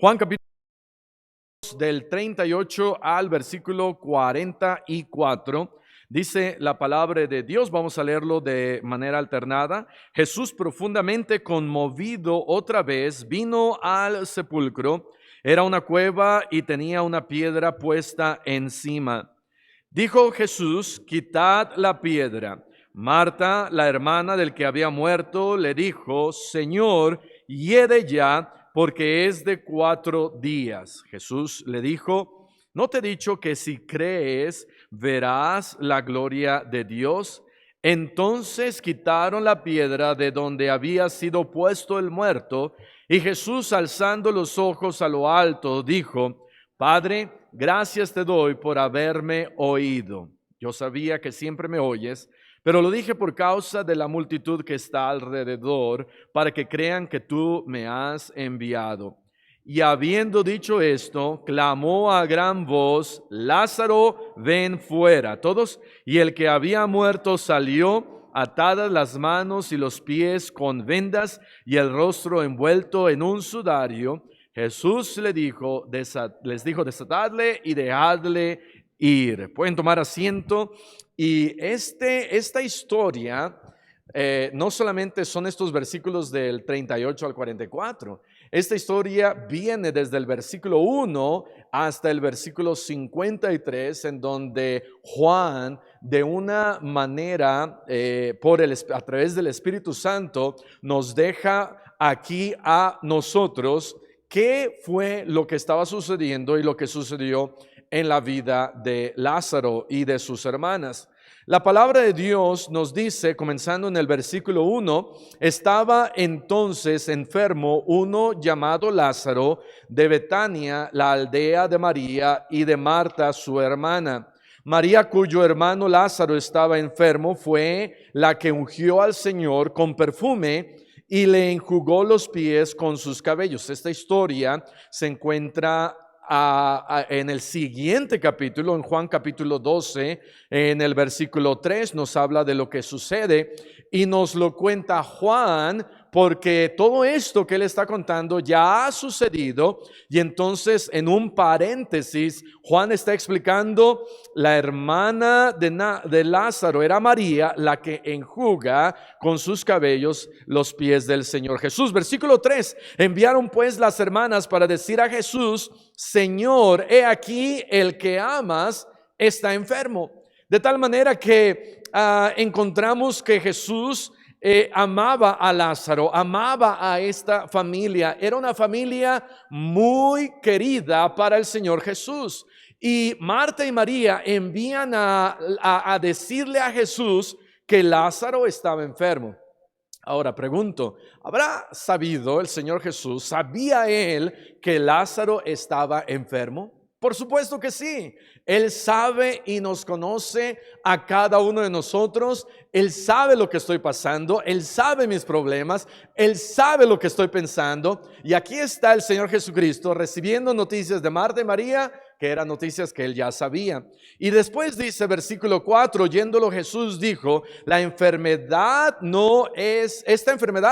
Juan capítulo del 38 al versículo 44, dice la palabra de Dios. Vamos a leerlo de manera alternada. Jesús, profundamente conmovido otra vez, vino al sepulcro. Era una cueva y tenía una piedra puesta encima. Dijo Jesús: quitad la piedra. Marta, la hermana del que había muerto, le dijo: Señor, hiede ya, porque es de 4 días. Jesús le dijo: ¿no te he dicho que si crees verás la gloria de Dios? Entonces quitaron la piedra de donde había sido puesto el muerto, y Jesús, alzando los ojos a lo alto, dijo: Padre, gracias te doy por haberme oído. Yo sabía que siempre me oyes, pero lo dije por causa de la multitud que está alrededor, para que crean que tú me has enviado. Y habiendo dicho esto, clamó a gran voz: Lázaro, ven fuera. Todos. Y el que había muerto salió, atadas las manos y los pies con vendas y el rostro envuelto en un sudario. Jesús les dijo: desatadle y dejadle ir. Pueden tomar asiento. Y esta historia, no solamente son estos versículos del 38 al 44. Esta historia viene desde el versículo 1 hasta el versículo 53, en donde Juan, de una manera, a través del Espíritu Santo, nos deja aquí a nosotros qué fue lo que estaba sucediendo y lo que sucedió en la vida de Lázaro y de sus hermanas. La palabra de Dios nos dice, comenzando en el versículo 1, estaba entonces enfermo uno llamado Lázaro de Betania, la aldea de María y de Marta, su hermana. María, cuyo hermano Lázaro estaba enfermo, fue la que ungió al Señor con perfume y le enjugó los pies con sus cabellos. Esta historia se encuentra en el siguiente capítulo, en Juan capítulo 12, en el versículo 3, nos habla de lo que sucede y nos lo cuenta Juan, porque todo esto que él está contando ya ha sucedido. Y entonces, en un paréntesis, Juan está explicando: la hermana de Lázaro era María, la que enjuga con sus cabellos los pies del Señor Jesús. Versículo 3: enviaron pues las hermanas para decir a Jesús: Señor, he aquí el que amas está enfermo. De tal manera que encontramos que Jesús amaba a Lázaro, amaba a esta familia. Era una familia muy querida para el Señor Jesús. Y Marta y María envían a decirle a Jesús que Lázaro estaba enfermo. Ahora pregunto, ¿habrá sabido el Señor Jesús, sabía él que Lázaro estaba enfermo? Por supuesto que sí. Él sabe y nos conoce a cada uno de nosotros. Él sabe lo que estoy pasando. Él sabe mis problemas. Él sabe lo que estoy pensando. Y aquí está el Señor Jesucristo recibiendo noticias de Marta y María, que eran noticias que él ya sabía. Y después dice, versículo 4, oyéndolo Jesús dijo: esta enfermedad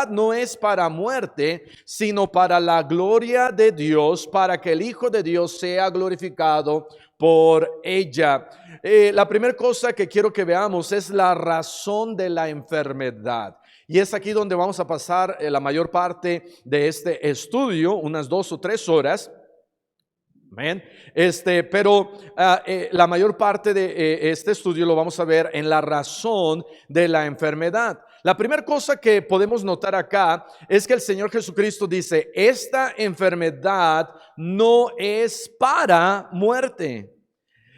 no es para muerte, sino para la gloria de Dios, para que el Hijo de Dios sea glorificado por ella. La primera cosa que quiero que veamos es la razón de la enfermedad. Y es aquí donde vamos a pasar la mayor parte de este estudio, unas 2 o 3 horas. Amén. Pero la mayor parte de este estudio lo vamos a ver en la razón de la enfermedad. La primera cosa que podemos notar acá es que el Señor Jesucristo dice: esta enfermedad no es para muerte.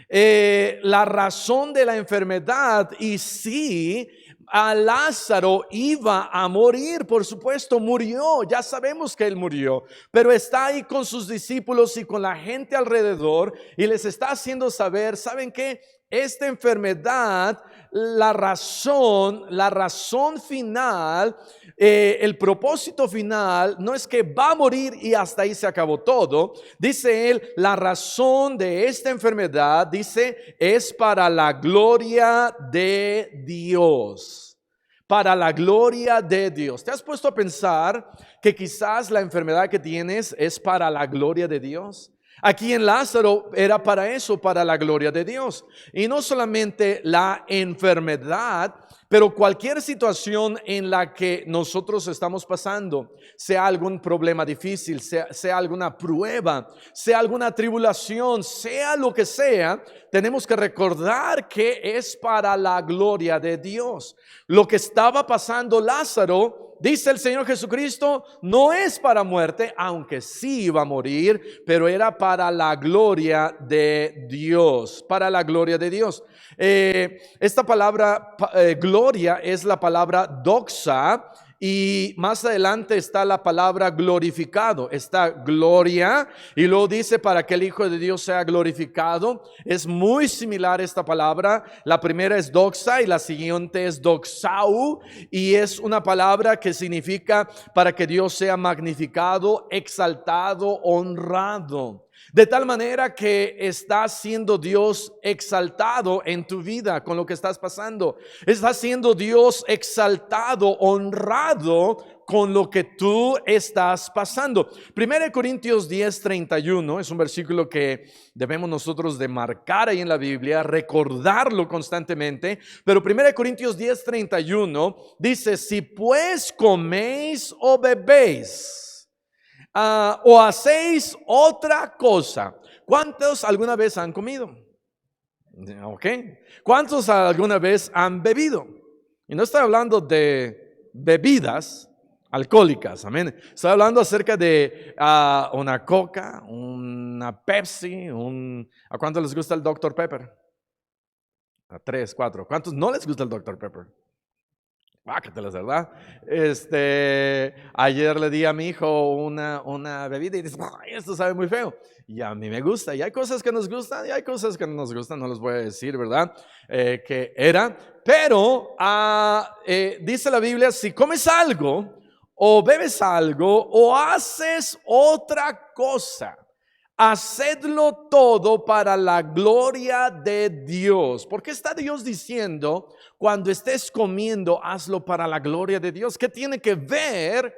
La razón de la enfermedad, y sí, a Lázaro iba a morir, por supuesto, murió, ya sabemos que él murió, pero está ahí con sus discípulos y con la gente alrededor y les está haciendo saber: ¿saben qué? Esta enfermedad, la razón final, el propósito final no es que va a morir y hasta ahí se acabó todo. Dice él, la razón de esta enfermedad, dice, es para la gloria de Dios. para la gloria de Dios. ¿Te has puesto a pensar que quizás la enfermedad que tienes es para la gloria de Dios? Aquí en Lázaro era para eso, para la gloria de Dios. Y no solamente la enfermedad, pero cualquier situación en la que nosotros estamos pasando, sea algún problema difícil, sea alguna prueba, sea alguna tribulación, sea lo que sea, tenemos que recordar que es para la gloria de Dios. Lo que estaba pasando Lázaro, dice el Señor Jesucristo, no es para muerte, aunque sí iba a morir, pero era para la gloria de Dios, para la gloria de Dios. Esta palabra gloria es la palabra doxa, y más adelante está la palabra glorificado. Está gloria y luego dice para que el Hijo de Dios sea glorificado. Es muy similar esta palabra. La primera es doxa y la siguiente es doxau, y es una palabra que significa para que Dios sea magnificado, exaltado, honrado. De tal manera que está siendo Dios exaltado en tu vida con lo que estás pasando. Está siendo Dios exaltado, honrado con lo que tú estás pasando. 1 Corintios 10:31 es un versículo que debemos nosotros de marcar ahí en la Biblia, recordarlo constantemente. Pero 1 Corintios 10:31 dice: si pues coméis o bebéis, o hacéis otra cosa. ¿Cuántos alguna vez han comido? Ok. ¿Cuántos alguna vez han bebido? Y no estoy hablando de bebidas alcohólicas, amén. Estoy hablando acerca de una Coca, una Pepsi, ¿a cuántos les gusta el Dr. Pepper? A 3, 4. ¿Cuántos no les gusta el Dr. Pepper? Bácatelas, ¿verdad? Ayer le di a mi hijo una bebida y dice: "Ay, esto sabe muy feo". Y a mí me gusta, y hay cosas que nos gustan y hay cosas que no nos gustan, no les voy a decir, ¿verdad? Que era, pero dice la Biblia: si comes algo, o bebes algo, o haces otra cosa, hacedlo todo para la gloria de Dios. ¿Por qué está Dios diciendo cuando estés comiendo, hazlo para la gloria de Dios? ¿Qué tiene que ver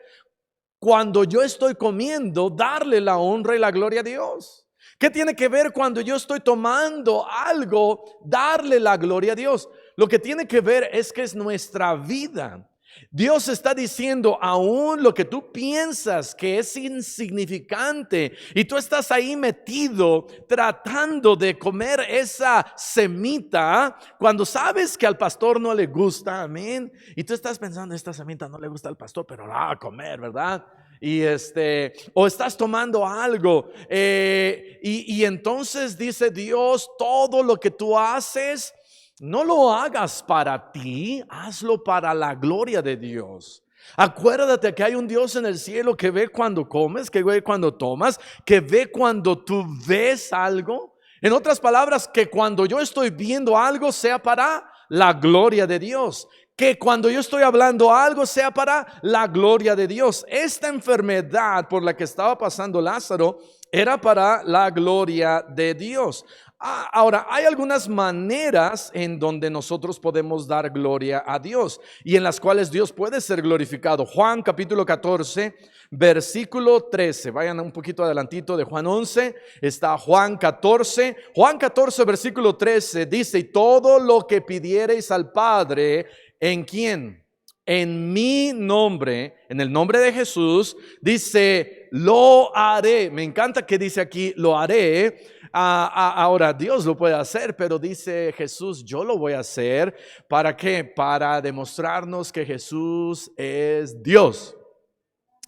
cuando yo estoy comiendo, darle la honra y la gloria a Dios? ¿Qué tiene que ver cuando yo estoy tomando algo, darle la gloria a Dios? Lo que tiene que ver es que es nuestra vida. Dios está diciendo: aún lo que tú piensas que es insignificante y tú estás ahí metido tratando de comer esa semita, cuando sabes que al pastor no le gusta, amén, y tú estás pensando: esta semita no le gusta al pastor, pero la va a comer, ¿verdad? Y o estás tomando algo y entonces dice Dios: todo lo que tú haces, no lo hagas para ti, hazlo para la gloria de Dios. Acuérdate que hay un Dios en el cielo que ve cuando comes, que ve cuando tomas, que ve cuando tú ves algo. En otras palabras, que cuando yo estoy viendo algo sea para la gloria de Dios. Que cuando yo estoy hablando algo sea para la gloria de Dios. Esta enfermedad por la que estaba pasando Lázaro era para la gloria de Dios. Ahora, hay algunas maneras en donde nosotros podemos dar gloria a Dios y en las cuales Dios puede ser glorificado. Juan capítulo 14, versículo 13. Vayan un poquito adelantito de Juan 11. Está Juan 14. Juan 14, versículo 13 dice: y todo lo que pidiereis al Padre, ¿en quién? En mi nombre, en el nombre de Jesús, dice: lo haré. Me encanta que dice aquí: lo haré. Ahora Dios lo puede hacer, pero dice Jesús: yo lo voy a hacer. ¿Para qué? Para demostrarnos que Jesús es Dios.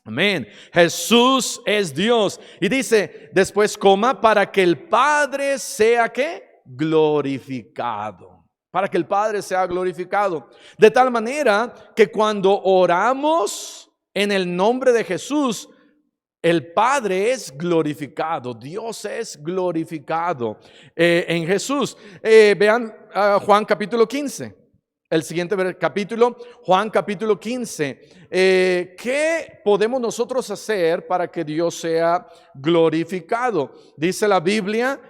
Amén. Jesús es Dios. Y dice después, coma, para que el Padre sea ¿qué? Glorificado. Para que el Padre sea glorificado. De tal manera que cuando oramos en el nombre de Jesús, el Padre es glorificado, Dios es glorificado en Jesús. Vean Juan capítulo 15, el siguiente capítulo, Juan capítulo 15. ¿Qué podemos nosotros hacer para que Dios sea glorificado? Dice la Biblia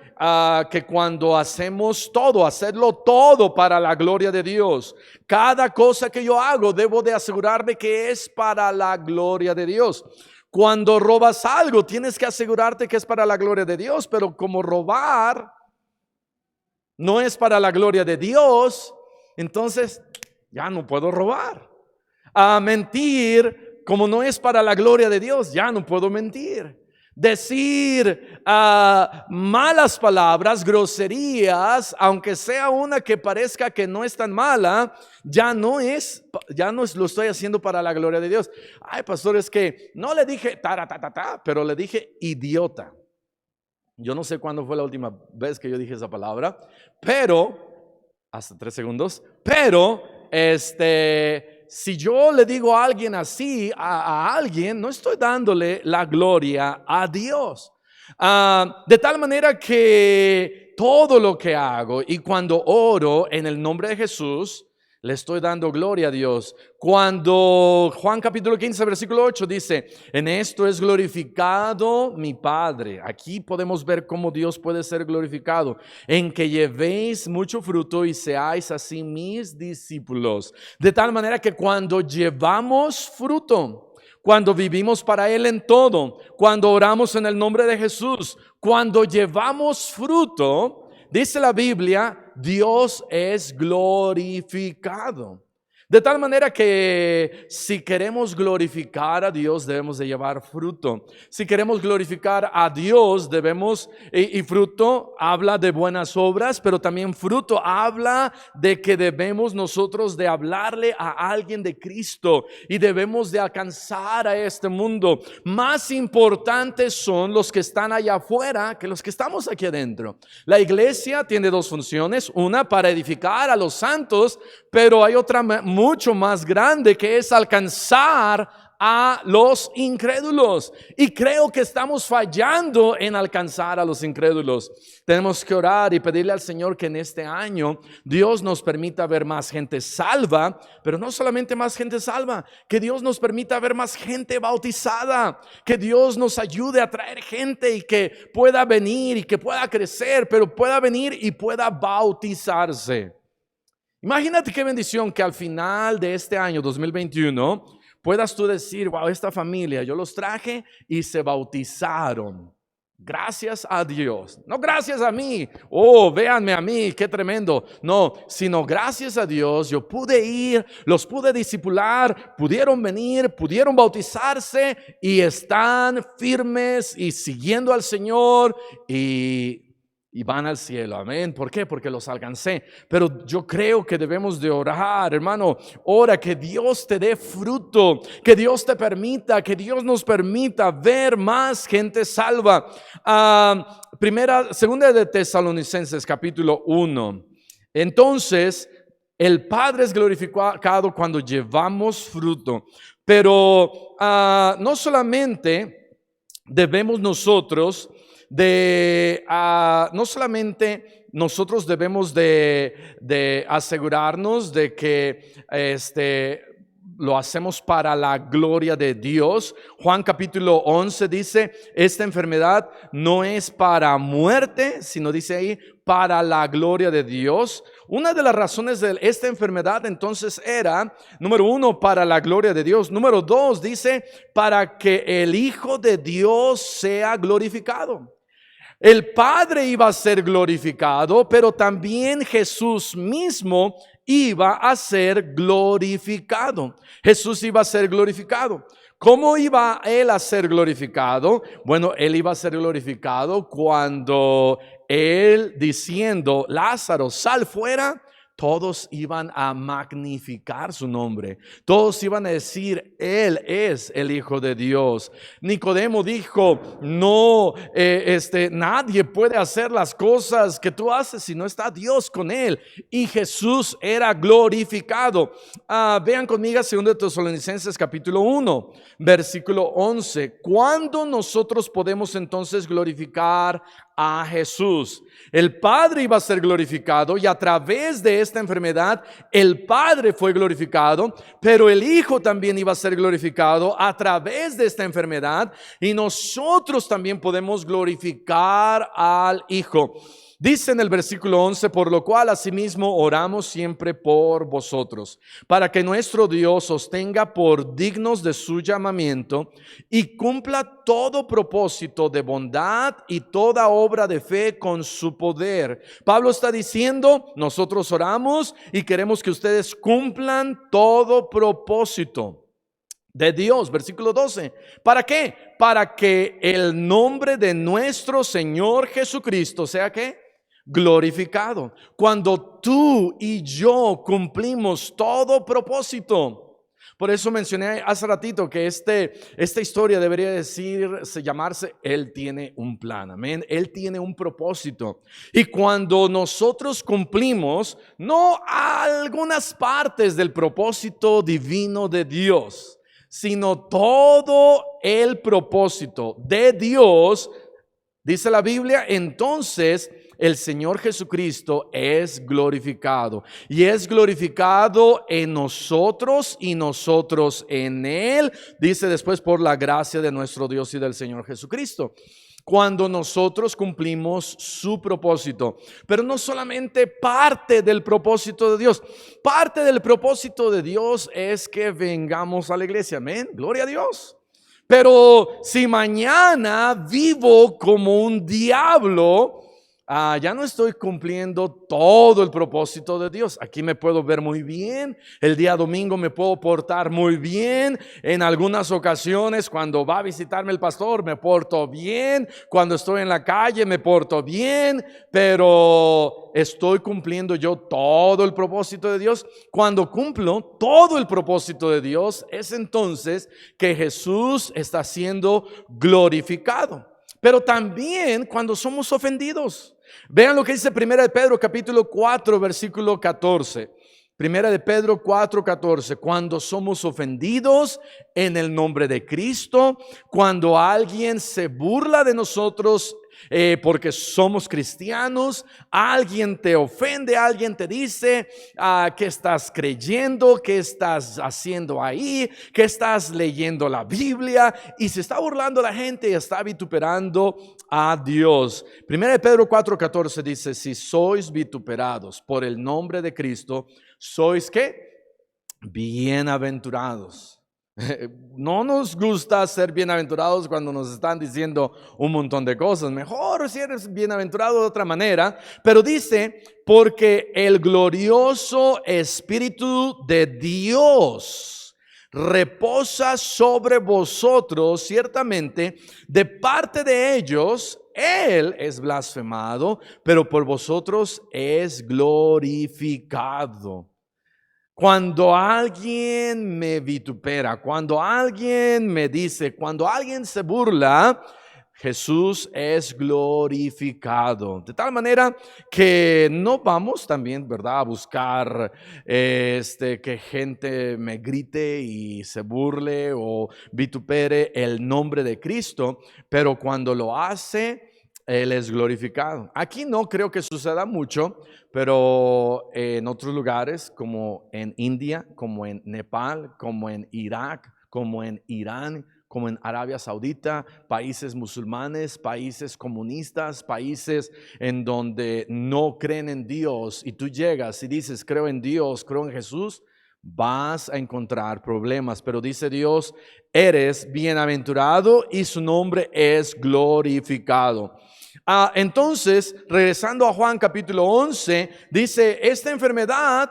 que cuando hacemos todo, hacerlo todo para la gloria de Dios. Cada cosa que yo hago, debo de asegurarme que es para la gloria de Dios. Cuando robas algo, tienes que asegurarte que es para la gloria de Dios, pero como robar no es para la gloria de Dios, entonces ya no puedo robar. Mentir, como no es para la gloria de Dios, ya no puedo mentir. Decir malas palabras, groserías, aunque sea una que parezca que no es tan mala, ya no lo estoy haciendo para la gloria de Dios. Ay, pastor, es que no le dije pero le dije idiota. Yo no sé cuándo fue la última vez que yo dije esa palabra, pero hasta 3 segundos, pero si yo le digo a alguien así, a alguien, no estoy dándole la gloria a Dios. De tal manera que todo lo que hago y cuando oro en el nombre de Jesús, le estoy dando gloria a Dios. Cuando Juan capítulo 15 versículo 8 dice, en esto es glorificado mi Padre. Aquí podemos ver cómo Dios puede ser glorificado, en que llevéis mucho fruto y seáis así mis discípulos. De tal manera que cuando llevamos fruto, cuando vivimos para Él en todo, cuando oramos en el nombre de Jesús, cuando llevamos fruto, dice la Biblia, Dios es glorificado. De tal manera que si queremos glorificar a Dios, debemos de llevar fruto. Si queremos glorificar a Dios, y fruto habla de buenas obras, pero también fruto habla de que debemos nosotros de hablarle a alguien de Cristo y debemos de alcanzar a este mundo. Más importantes son los que están allá afuera que los que estamos aquí adentro. La iglesia tiene 2 funciones, una para edificar a los santos, pero hay otra mucho más grande que es alcanzar a los incrédulos. Y creo que estamos fallando en alcanzar a los incrédulos. Tenemos que orar y pedirle al Señor que en este año Dios nos permita ver más gente salva, pero no solamente más gente salva, que Dios nos permita ver más gente bautizada, que Dios nos ayude a traer gente y que pueda venir y que pueda crecer, pero pueda venir y pueda bautizarse. Imagínate qué bendición que al final de este año 2021 puedas tú decir, wow, esta familia yo los traje y se bautizaron. Gracias a Dios, no gracias a mí, véanme a mí, qué tremendo, no, sino gracias a Dios yo pude ir, los pude discipular, pudieron venir, pudieron bautizarse y están firmes y siguiendo al Señor y van al cielo, amén. ¿Por qué? Porque los alcancé. Pero yo creo que debemos de orar, hermano. Ora que Dios te dé fruto, que Dios te permita, que Dios nos permita ver más gente salva. Segunda de Tesalonicenses capítulo 1. Entonces, el Padre es glorificado cuando llevamos fruto. Pero no solamente debemos nosotros no solamente nosotros debemos de asegurarnos de que lo hacemos para la gloria de Dios. Juan capítulo 11 dice, esta enfermedad no es para muerte, sino dice ahí, para la gloria de Dios. Una de las razones de esta enfermedad entonces era, número 1, para la gloria de Dios. Número 2, dice, para que el Hijo de Dios sea glorificado. El Padre iba a ser glorificado, pero también Jesús mismo iba a ser glorificado. Jesús iba a ser glorificado. ¿Cómo iba Él a ser glorificado? Bueno, Él iba a ser glorificado cuando Él diciendo, Lázaro, sal fuera, todos iban a magnificar su nombre. Todos iban a decir, Él es el Hijo de Dios. Nicodemo dijo, no, nadie puede hacer las cosas que tú haces si no está Dios con él. Y Jesús era glorificado. Vean conmigo 2 Tesalonicenses capítulo 1, versículo 11. ¿Cuándo nosotros podemos entonces glorificar a Jesús? El Padre iba a ser glorificado y a través de esta enfermedad, el Padre fue glorificado, pero el Hijo también iba a ser glorificado a través de esta enfermedad, y nosotros también podemos glorificar al Hijo. Dice en el versículo 11, por lo cual asimismo oramos siempre por vosotros, para que nuestro Dios os tenga por dignos de su llamamiento y cumpla todo propósito de bondad y toda obra de fe con su poder. Pablo está diciendo, nosotros oramos y queremos que ustedes cumplan todo propósito de Dios. Versículo 12. ¿Para qué? Para que el nombre de nuestro Señor Jesucristo sea ¿qué? Glorificado. Cuando tú y yo cumplimos todo propósito. Por eso mencioné hace ratito que esta historia debería llamarse Él tiene un plan, amén. Él tiene un propósito. Y cuando nosotros cumplimos, no algunas partes del propósito divino de Dios, sino todo el propósito de Dios, dice la Biblia, entonces el Señor Jesucristo es glorificado, y es glorificado en nosotros y nosotros en Él, dice después, por la gracia de nuestro Dios y del Señor Jesucristo. Cuando nosotros cumplimos su propósito, pero no solamente parte del propósito de Dios. Parte del propósito de Dios es que vengamos a la iglesia, amén, gloria a Dios. Pero si mañana vivo como un diablo, ya no estoy cumpliendo todo el propósito de Dios. Aquí me puedo ver muy bien, el día domingo me puedo portar muy bien, en algunas ocasiones cuando va a visitarme el pastor me porto bien, cuando estoy en la calle me porto bien, pero ¿estoy cumpliendo yo todo el propósito de Dios? Cuando cumplo todo el propósito de Dios, es entonces que Jesús está siendo glorificado. Pero también cuando somos ofendidos. Vean lo que dice Primera de Pedro capítulo 4 versículo 14. Primera de Pedro 4:14. Cuando somos ofendidos en el nombre de Cristo, cuando alguien se burla de nosotros porque somos cristianos, alguien te ofende, alguien te dice que estás creyendo, que estás haciendo ahí, que estás leyendo la Biblia, y se está burlando la gente y está vituperando a Dios. Primera de Pedro 4:14 dice, si sois vituperados por el nombre de Cristo, sois ¿qué? Bienaventurados. No nos gusta ser bienaventurados cuando nos están diciendo un montón de cosas. Mejor si eres bienaventurado de otra manera. Pero dice, porque el glorioso Espíritu de Dios reposa sobre vosotros, ciertamente, de parte de ellos. Él es blasfemado, pero por vosotros es glorificado. Cuando alguien me vitupera, cuando alguien me dice, cuando alguien se burla, Jesús es glorificado. De tal manera que no vamos también, ¿verdad?, a buscar que gente me grite y se burle o vitupere el nombre de Cristo, pero cuando lo hace, Él es glorificado. Aquí no creo que suceda mucho, pero en otros lugares como en India, como en Nepal, como en Irak, como en Irán, como en Arabia Saudita, países musulmanes, países comunistas, países en donde no creen en Dios, y tú llegas y dices creo en Dios, creo en Jesús, vas a encontrar problemas. Pero dice Dios, eres bienaventurado y su nombre es glorificado. Entonces, regresando a Juan capítulo 11, dice, esta enfermedad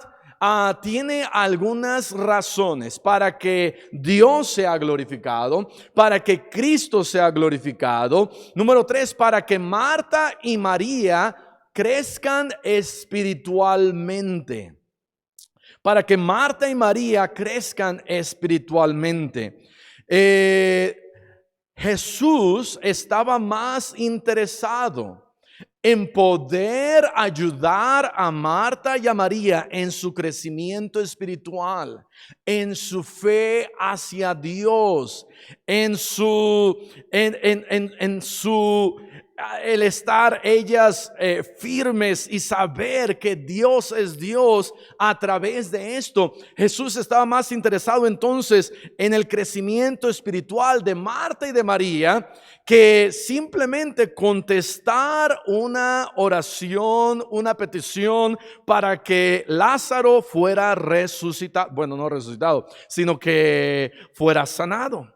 tiene algunas razones para que Dios sea glorificado, para que Cristo sea glorificado. Número 3, para que Marta y María crezcan espiritualmente. Para que Marta y María crezcan espiritualmente. Jesús estaba más interesado en poder ayudar a Marta y a María en su crecimiento espiritual, en su fe hacia Dios, en su el estar ellas firmes y saber que Dios es Dios a través de esto. Jesús estaba más interesado entonces en el crecimiento espiritual de Marta y de María que simplemente contestar una oración, una petición para que Lázaro fuera resucitado. Bueno, no resucitado, sino que fuera sanado.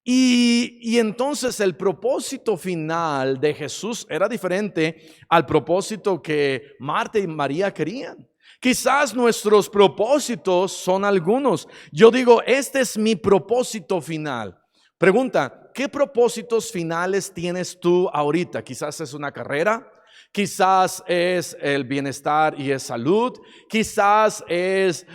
Y entonces el propósito final de Jesús era diferente al propósito que Marta y María querían. Quizás nuestros propósitos son algunos. Yo digo, este es mi propósito final. Pregunta, ¿qué propósitos finales tienes tú ahorita? Quizás es una carrera. Quizás es el bienestar y es salud. Quizás es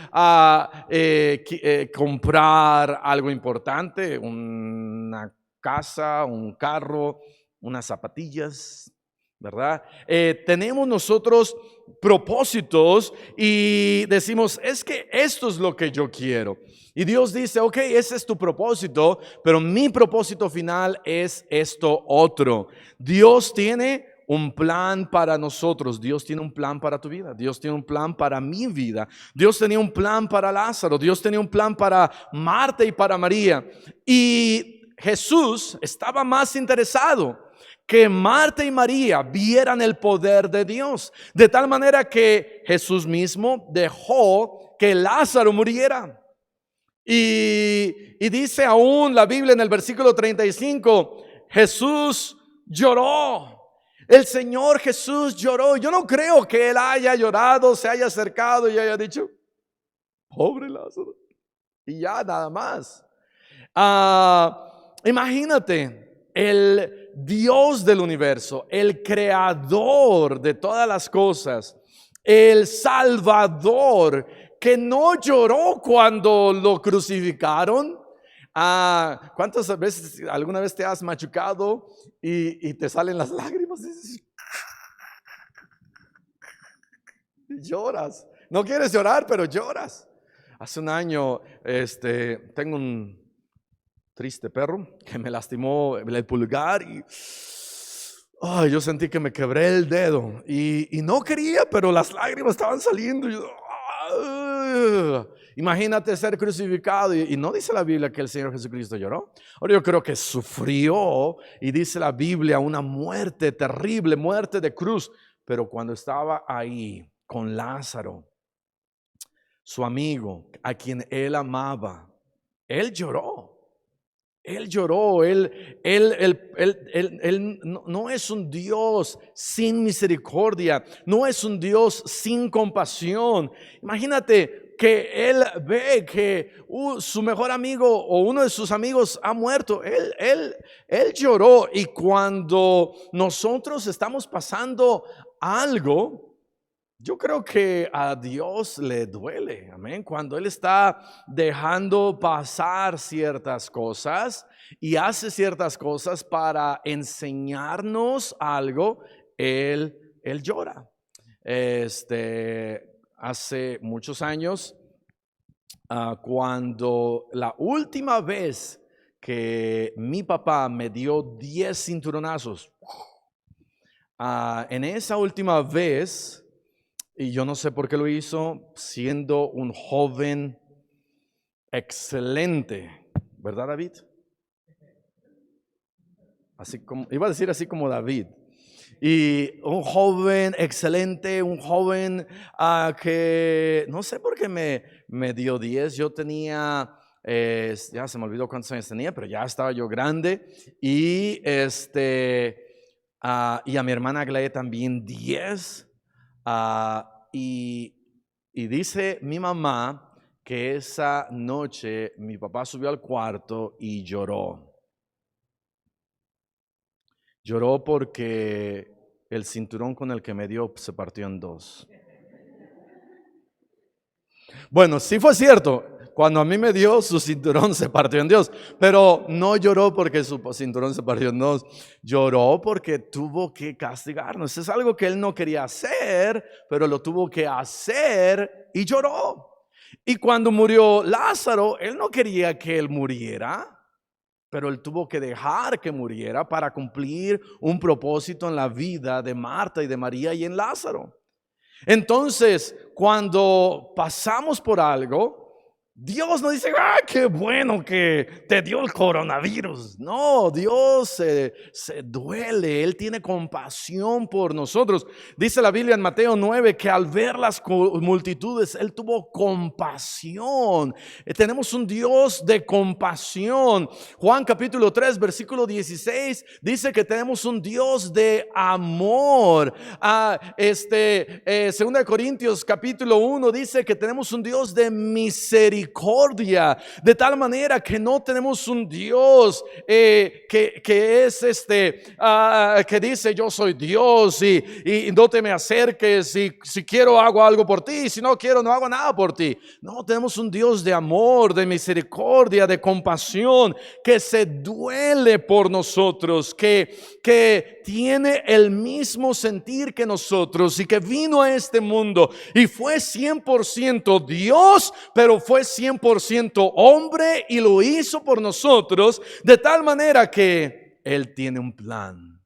comprar algo importante, una casa, un carro, unas zapatillas, ¿verdad? Tenemos nosotros propósitos y decimos, es que esto es lo que yo quiero. Y Dios dice, ok, ese es tu propósito, pero mi propósito final es esto otro. Dios tiene un plan para nosotros. Dios tiene un plan para tu vida. Dios tiene un plan para mi vida. Dios tenía un plan para Lázaro. Dios tenía un plan para Marta y para María. Y Jesús estaba más interesado que Marta y María vieran el poder de Dios. De tal manera que Jesús mismo dejó que Lázaro muriera. Y dice aún la Biblia en el versículo 35, Jesús lloró. El Señor Jesús lloró. Yo no creo que Él haya llorado, se haya acercado y haya dicho, pobre Lázaro. Y ya nada más. Imagínate, el Dios del universo, el creador de todas las cosas, el Salvador, que no lloró cuando lo crucificaron. ¿Cuántas veces, alguna vez te has machucado y te salen las lágrimas? Y lloras. No quieres llorar, pero lloras. Hace un año, tengo un triste perro que me lastimó el pulgar y yo sentí que me quebré el dedo y no quería, pero las lágrimas estaban saliendo. Imagínate ser crucificado y no dice la Biblia que el Señor Jesucristo lloró. Ahora yo creo que sufrió y dice la Biblia una muerte terrible, muerte de cruz. Pero cuando estaba ahí con Lázaro, su amigo, a quien él amaba, él lloró. Él lloró, él no es un Dios sin misericordia, no es un Dios sin compasión. Imagínate que él ve que su mejor amigo o uno de sus amigos ha muerto. Él lloró. Y cuando nosotros estamos pasando algo, yo creo que a Dios le duele, amén. Cuando Él está dejando pasar ciertas cosas y hace ciertas cosas para enseñarnos algo, Él llora. Hace muchos años, cuando la última vez que mi papá me dio 10 cinturonazos, en esa última vez, y yo no sé por qué lo hizo, siendo un joven excelente, ¿verdad, David? Así como, iba a decir así como David. Y un joven excelente, un joven que no sé por qué me dio 10. Yo tenía, ya se me olvidó cuántos años tenía, pero ya estaba yo grande. Y y a mi hermana Aglaé también 10. Y dice mi mamá que esa noche mi papá subió al cuarto y lloró. Lloró porque el cinturón con el que me dio se partió en 2. Bueno, sí fue cierto. Cuando a mí me dio, su cinturón se partió en 2, pero no lloró porque su cinturón se partió en 2. Lloró porque tuvo que castigarnos. Es algo que él no quería hacer, pero lo tuvo que hacer y lloró. Y cuando murió Lázaro, él no quería que él muriera, pero él tuvo que dejar que muriera para cumplir un propósito en la vida de Marta y de María y en Lázaro. Entonces, cuando pasamos por algo, Dios no dice, ah, qué bueno que te dio el coronavirus. No, Dios se duele, Él tiene compasión por nosotros. Dice la Biblia en Mateo 9 que al ver las multitudes, Él tuvo compasión. Tenemos un Dios de compasión. Juan capítulo 3, versículo 16, dice que tenemos un Dios de amor. 2 Corintios capítulo 1 dice que tenemos un Dios de misericordia, de tal manera que no tenemos un Dios que es que dice yo soy Dios y no te me acerques, si quiero hago algo por ti, si no quiero no hago nada por ti. No, tenemos un Dios de amor, de misericordia, de compasión, que se duele por nosotros, que tiene el mismo sentir que nosotros y que vino a este mundo y fue 100% Dios, pero fue 100% hombre y lo hizo por nosotros, de tal manera que Él tiene un plan,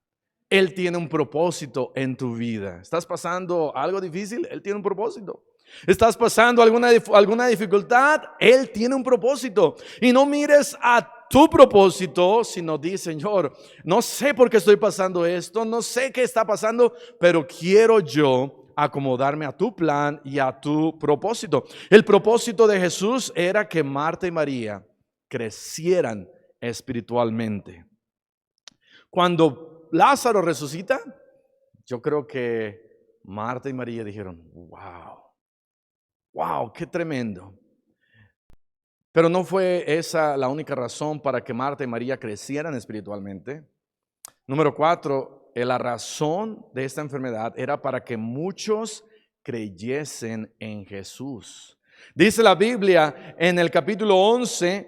Él tiene un propósito en tu vida. ¿Estás pasando algo difícil? Él tiene un propósito. ¿Estás pasando alguna dificultad? Él tiene un propósito. Y no mires a tu propósito, sino di, Señor, no sé por qué estoy pasando esto, no sé qué está pasando, pero quiero yo acomodarme a tu plan y a tu propósito. El propósito de Jesús era que Marta y María crecieran espiritualmente. Cuando Lázaro resucita, yo creo que Marta y María dijeron, wow, qué tremendo. Pero no fue esa la única razón para que Marta y María crecieran espiritualmente. Número 4, la razón de esta enfermedad era para que muchos creyesen en Jesús. Dice la Biblia en el capítulo 11,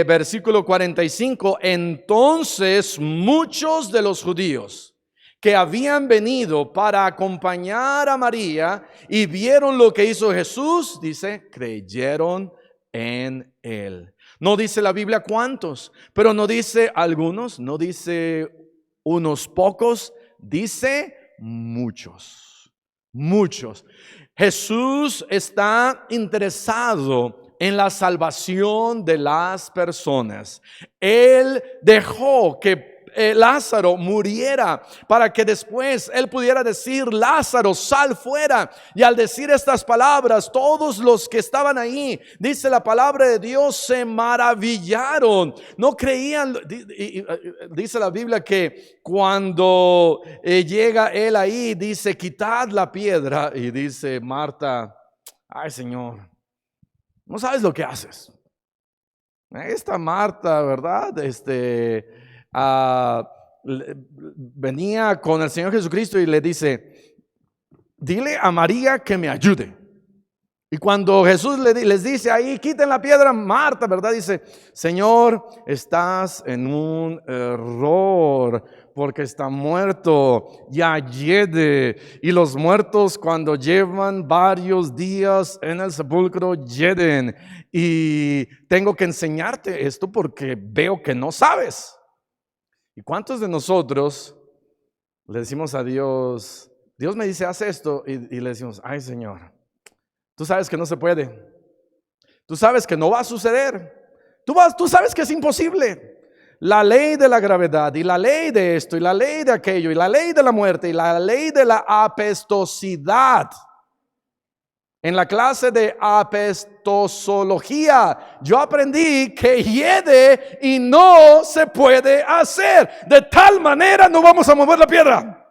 versículo 45, entonces muchos de los judíos que habían venido para acompañar a María y vieron lo que hizo Jesús, dice, creyeron en Él. No dice la Biblia cuántos, pero no dice algunos, no dice unos pocos, dice muchos, muchos. Jesús está interesado en la salvación de las personas. Él dejó que Lázaro muriera para que después él pudiera decir, Lázaro, sal fuera. Y al decir estas palabras, todos los que estaban ahí, dice la palabra de Dios, se maravillaron, no creían. Dice la Biblia que cuando llega él ahí, dice, quitad la piedra. Y dice Marta, ay Señor, no sabes lo que haces. Esta Marta, ¿verdad? Venía con el Señor Jesucristo y le dice, dile a María que me ayude. Y cuando Jesús les dice ahí, quiten la piedra, Marta, ¿verdad? Dice, Señor, estás en un error, porque está muerto, ya yede. Y los muertos cuando llevan varios días en el sepulcro, yeden. Y tengo que enseñarte esto porque veo que no sabes. ¿Y cuántos de nosotros le decimos a Dios, Dios me dice, haz esto, y le decimos, ay Señor, tú sabes que no se puede, tú sabes que no va a suceder, tú sabes que es imposible. La ley de la gravedad y la ley de esto y la ley de aquello y la ley de la muerte y la ley de la apestosidad. En la clase de apestosología yo aprendí que hiede y no se puede hacer. De tal manera no vamos a mover la piedra.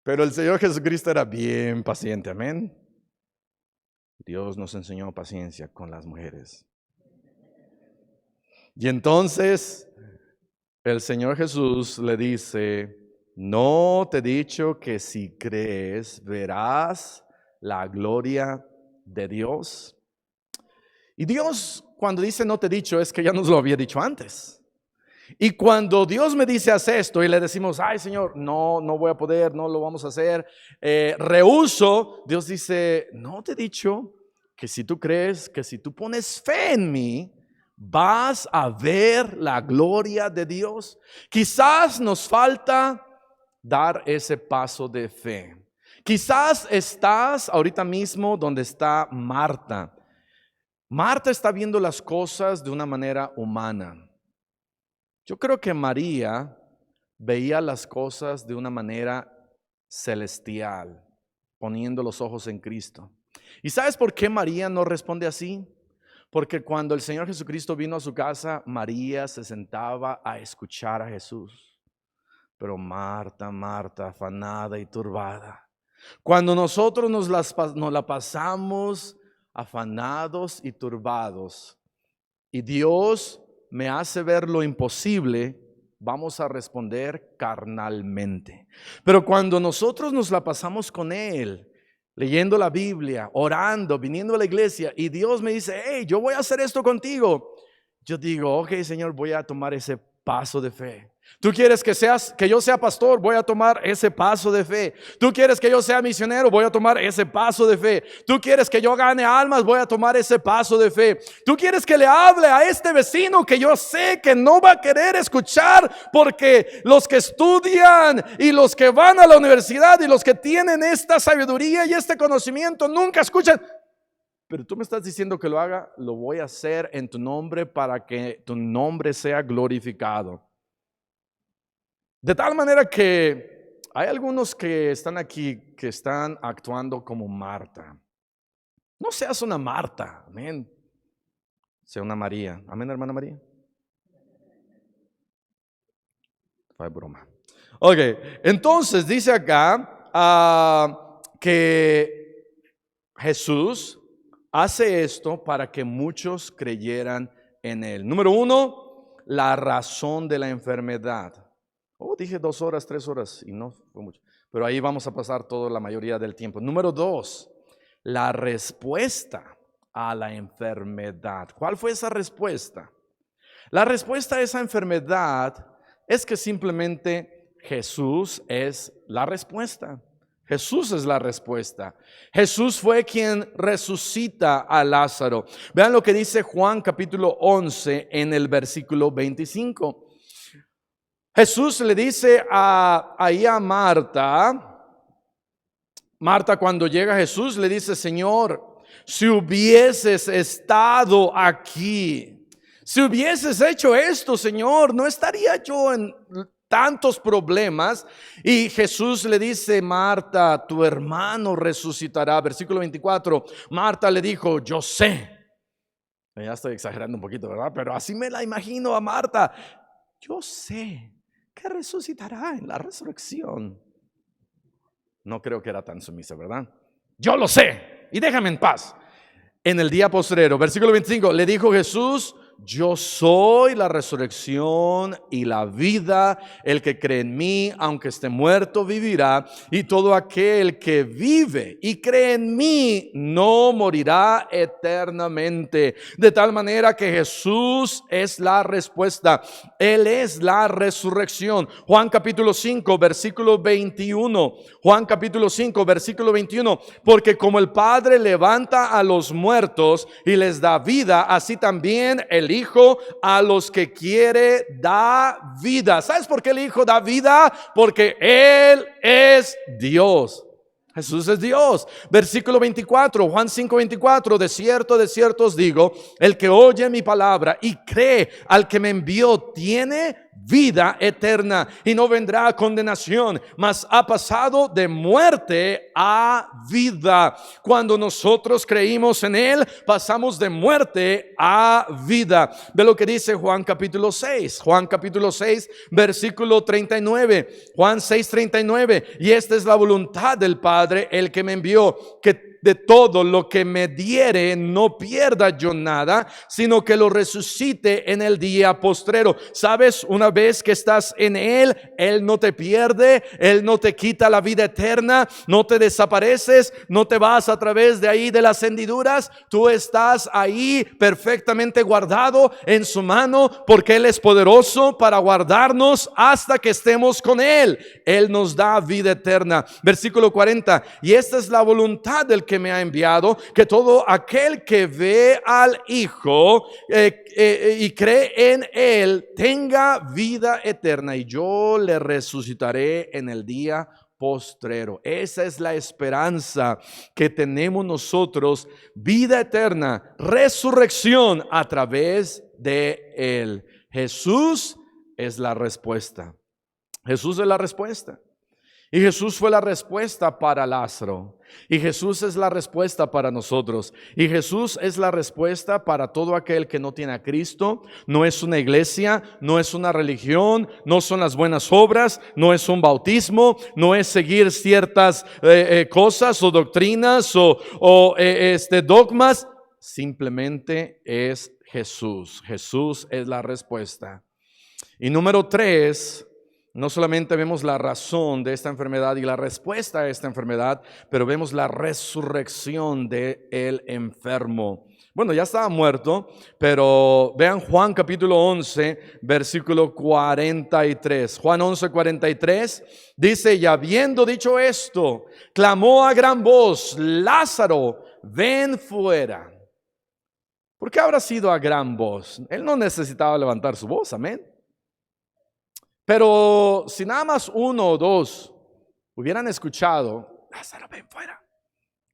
Pero el Señor Jesucristo era bien paciente, amén. Dios nos enseñó paciencia con las mujeres. Y entonces el Señor Jesús le dice, no te he dicho que si crees verás la gloria de Dios. Y Dios, cuando dice no te he dicho, es que ya nos lo había dicho antes. Y cuando Dios me dice haz esto y le decimos, ay Señor, no voy a poder, no lo vamos a hacer, rehúso, Dios dice, no te he dicho que si tú crees, que si tú pones fe en mí, vas a ver la gloria de Dios. Quizás nos falta dar ese paso de fe. Quizás estás ahorita mismo donde está Marta. Marta está viendo las cosas de una manera humana. Yo creo que María veía las cosas de una manera celestial, poniendo los ojos en Cristo. ¿Y sabes por qué María no responde así? Porque cuando el Señor Jesucristo vino a su casa, María se sentaba a escuchar a Jesús. Pero Marta, Marta, afanada y turbada. Cuando nosotros nos la pasamos afanados y turbados, y Dios me hace ver lo imposible, vamos a responder carnalmente. Pero cuando nosotros nos la pasamos con Él, leyendo la Biblia, orando, viniendo a la iglesia, y Dios me dice, hey, yo voy a hacer esto contigo, yo digo, ok, Señor, voy a tomar ese paso de fe. Tú quieres que yo sea pastor, voy a tomar ese paso de fe. Tú quieres que yo sea misionero, voy a tomar ese paso de fe. Tú quieres que yo gane almas, voy a tomar ese paso de fe. Tú quieres que le hable a este vecino que yo sé que no va a querer escuchar, porque los que estudian y los que van a la universidad y los que tienen esta sabiduría y este conocimiento nunca escuchan. Pero tú me estás diciendo que lo haga, lo voy a hacer en tu nombre para que tu nombre sea glorificado. De tal manera que hay algunos que están aquí que están actuando como Marta. No seas una Marta, amén. Sea una María, amén, hermana María. Fue broma. Ok, entonces dice acá que Jesús hace esto para que muchos creyeran en Él. Número 1, la razón de la enfermedad. Dije 2 horas, 3 horas y no fue mucho. Pero ahí vamos a pasar toda la mayoría del tiempo. Número 2, la respuesta a la enfermedad. ¿Cuál fue esa respuesta? La respuesta a esa enfermedad es que simplemente Jesús es la respuesta. Jesús es la respuesta. Jesús fue quien resucita a Lázaro. Vean lo que dice Juan capítulo 11 en el versículo 25. Jesús le dice ahí a Marta, cuando llega Jesús le dice, Señor, si hubieses estado aquí, si hubieses hecho esto, Señor, no estaría yo en tantos problemas. Y Jesús le dice, Marta, tu hermano resucitará. Versículo 24, Marta le dijo, yo sé. Ya estoy exagerando un poquito, ¿verdad? Pero así me la imagino a Marta. Yo sé que resucitará en la resurrección. No creo que era tan sumisa, ¿verdad? Yo lo sé y déjame en paz. En el día postrero, versículo 25, le dijo Jesús, yo soy la resurrección y la vida. El que cree en mí, aunque esté muerto, vivirá. Y todo aquel que vive y cree en mí no morirá eternamente. De tal manera que Jesús es la respuesta. Él es la resurrección. Juan capítulo 5, versículo 21. Juan capítulo 5, versículo 21. Porque como el Padre levanta a los muertos y les da vida, así también el Hijo a los que quiere da vida. ¿Sabes por qué el Hijo da vida? Porque Él es Dios. Jesús es Dios. Versículo 24, Juan 5, 24. De cierto os digo, el que oye mi palabra y cree al que me envió tiene vida eterna y no vendrá a condenación, mas ha pasado de muerte a vida. Cuando nosotros creímos en Él, pasamos de muerte a vida. Ve lo que dice Juan capítulo 6. Juan capítulo 6, versículo 39. Juan 6, 39. Y esta es la voluntad del Padre, el que me envió, que de todo lo que me diere no pierda yo nada, sino que lo resucite en el día postrero. ¿Sabes? Una vez que estás en Él, Él no te pierde, Él no te quita la vida eterna, no te desapareces, no te vas a través de ahí de las hendiduras. Tú estás ahí perfectamente guardado en su mano, porque Él es poderoso para guardarnos hasta que estemos con Él. Él nos da vida eterna. Versículo 40. Y esta es la voluntad del que que me ha enviado, que todo aquel que ve al Hijo y cree en Él tenga vida eterna, y yo le resucitaré en el día postrero. Esa es la esperanza que tenemos nosotros, vida eterna, resurrección a través de Él. Jesús es la respuesta. Jesús es la respuesta. Y Jesús fue la respuesta para Lázaro. Y Jesús es la respuesta para nosotros. Y Jesús es la respuesta para todo aquel que no tiene a Cristo. No es una iglesia, no es una religión, no son las buenas obras, no es un bautismo, no es seguir ciertas cosas o doctrinas o dogmas. Simplemente es Jesús. Jesús es la respuesta. Y número 3, no solamente vemos la razón de esta enfermedad y la respuesta a esta enfermedad, pero vemos la resurrección del enfermo. Bueno, ya estaba muerto, pero vean Juan capítulo 11, versículo 43. Juan 11, 43 dice: y habiendo dicho esto, clamó a gran voz: Lázaro, ven fuera. ¿Por qué habrá sido a gran voz? Él no necesitaba levantar su voz, amén. Pero si nada más uno o dos hubieran escuchado: Lázaro, ven fuera,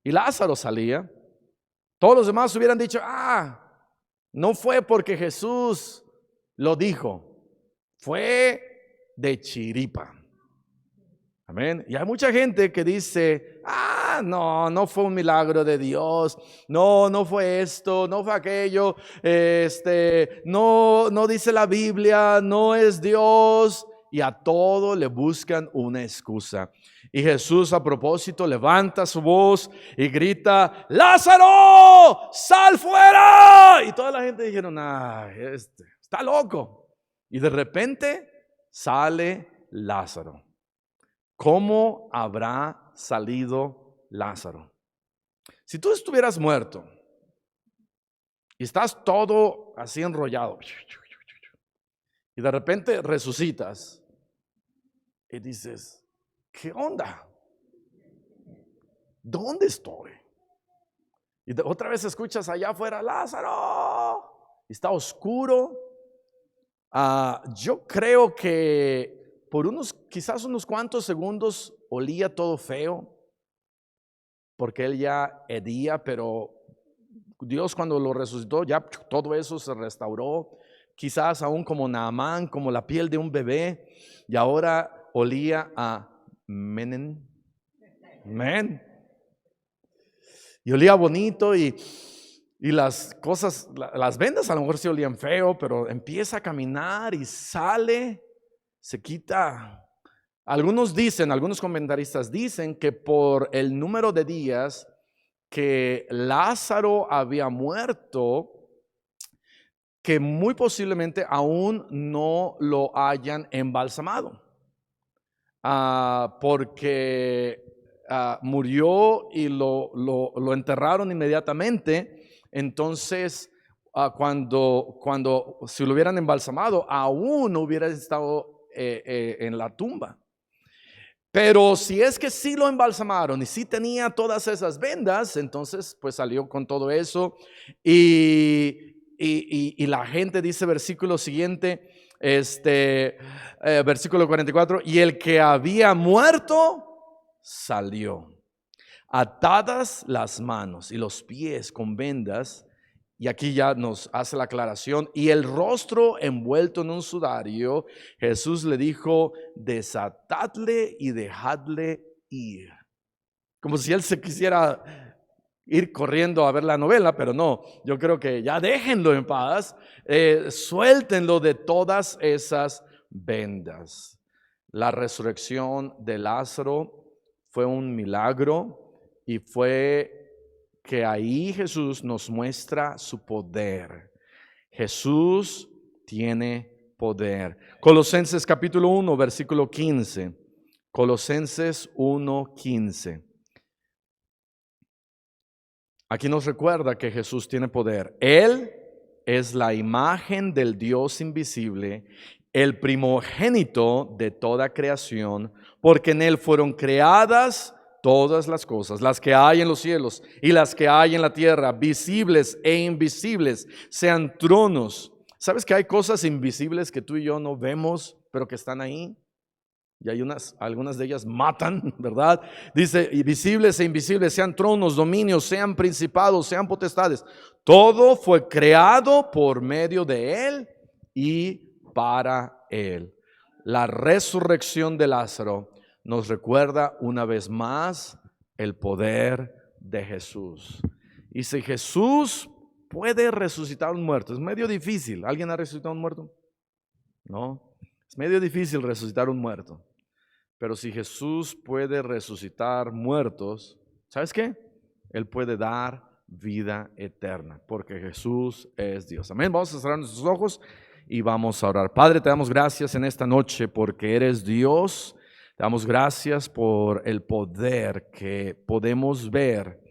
y Lázaro salía, todos los demás hubieran dicho: no fue porque Jesús lo dijo, fue de chiripa. Amén. Y hay mucha gente que dice: no fue un milagro de Dios, no fue esto, no fue aquello, no dice la Biblia, no es Dios, y a todo le buscan una excusa. Y Jesús, a propósito, levanta su voz y grita: Lázaro, sal fuera. Y toda la gente dijeron: está loco. Y de repente sale Lázaro. ¿Cómo habrá salido Lázaro? Si tú estuvieras muerto y estás todo así enrollado y de repente resucitas y dices: ¿qué onda? ¿Dónde estoy? Y otra vez escuchas allá afuera: Lázaro. Está oscuro. Yo creo que por quizás unos cuantos segundos olía todo feo, porque él ya hedía, pero Dios, cuando lo resucitó, ya todo eso se restauró. Quizás aún como Naamán, como la piel de un bebé, y ahora olía a men. Y olía bonito, y las cosas, las vendas a lo mejor sí olían feo, pero empieza a caminar y sale, se quita. Algunos comentaristas dicen que por el número de días que Lázaro había muerto, que muy posiblemente aún no lo hayan embalsamado, porque murió y lo enterraron inmediatamente. Entonces, cuando si lo hubieran embalsamado, aún no hubiera estado en la tumba. Pero si es que sí lo embalsamaron y sí tenía todas esas vendas, entonces pues salió con todo eso. Y la gente dice, versículo siguiente, versículo 44, y el que había muerto salió, atadas las manos y los pies con vendas. Y aquí ya nos hace la aclaración: y el rostro envuelto en un sudario. Jesús le dijo: desatadle y dejadle ir. Como si él se quisiera ir corriendo a ver la novela, pero no, yo creo que ya déjenlo en paz, suéltenlo de todas esas vendas. La resurrección de Lázaro fue un milagro, y fue que ahí Jesús nos muestra su poder. Jesús tiene poder. Colosenses capítulo 1, versículo 15. Colosenses 1, 15. Aquí nos recuerda que Jesús tiene poder. Él es la imagen del Dios invisible, el primogénito de toda creación, porque en Él fueron creadas todas las cosas, las que hay en los cielos y las que hay en la tierra, visibles e invisibles, sean tronos. ¿Sabes que hay cosas invisibles que tú y yo no vemos, pero que están ahí? Y hay algunas de ellas matan, ¿verdad? Dice, y visibles e invisibles, sean tronos, dominios, sean principados, sean potestades. Todo fue creado por medio de Él y para Él. La resurrección de Lázaro nos recuerda una vez más el poder de Jesús. Y si Jesús puede resucitar un muerto, es medio difícil. ¿Alguien ha resucitado un muerto? No, es medio difícil resucitar un muerto. Pero si Jesús puede resucitar muertos, ¿sabes qué? Él puede dar vida eterna, porque Jesús es Dios. Amén. Vamos a cerrar nuestros ojos y vamos a orar. Padre, te damos gracias en esta noche porque eres Dios. Te damos gracias por el poder que podemos ver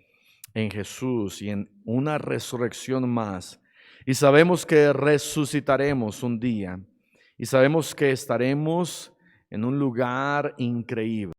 en Jesús y en una resurrección más. Y sabemos que resucitaremos un día. Y sabemos que estaremos en un lugar increíble.